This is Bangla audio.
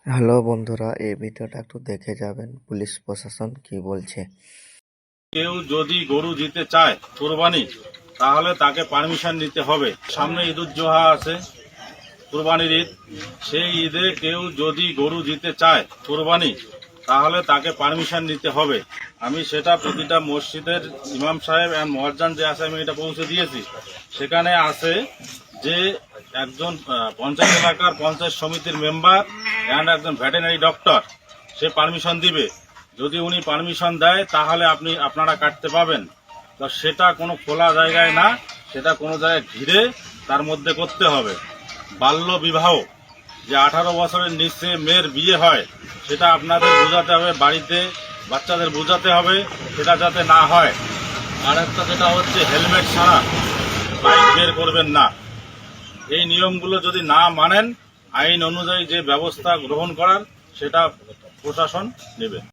হ্যালো বন্ধুরা, এই ভিডিওটা একটু দেখে যাবেন পুলিশ প্রশাসন কি বলছে। কেউ যদি গরু দিতে চায় কুরবানি, তাহলে তাকে পারমিশন নিতে হবে। সামনে ঈদুজ্জোহা আছে, কুরবানির ঈদ। সেই ঈদে কেউ যদি গরু দিতে চায় কুরবানি, তাহলে তাকে পারমিশন নিতে হবে। আমি সেটা প্রতিটা মসজিদের ইমাম সাহেব এবং মুয়াজ্জিন যে আছে আমি এটা পৌঁছে দিয়েছি। সেখানে আছে যে একজন পঞ্চায়েত এলাকার পঞ্চায়েত সমিতির মেম্বার এবং একজন ভেটেরিনারি ডক্টর সে পারমিশন দিবে। যদি উনি পারমিশন দেয় তাহলে আপনারা কাটতে পাবেন। তো সেটা কোনো খোলা জায়গায় না, সেটা কোনো জায়গায় ঘিরে তার মধ্যে করতে হবে। বাল্য বিবাহ, যে 18 বছরের নিচে মেয়ের বিয়ে হয়, সেটা আপনাদের বোঝাতে হবে, বাড়িতে বাচ্চাদের বোঝাতে হবে সেটা যাতে না হয়। আর একটা যেটা হচ্ছে হেলমেট ছাড়া বাইক বের করবেন না। এই নিয়মগুলো যদি না মানেন, আইন অনুযায়ী যে ব্যবস্থা গ্রহণ করার সেটা প্রশাসন নেবে।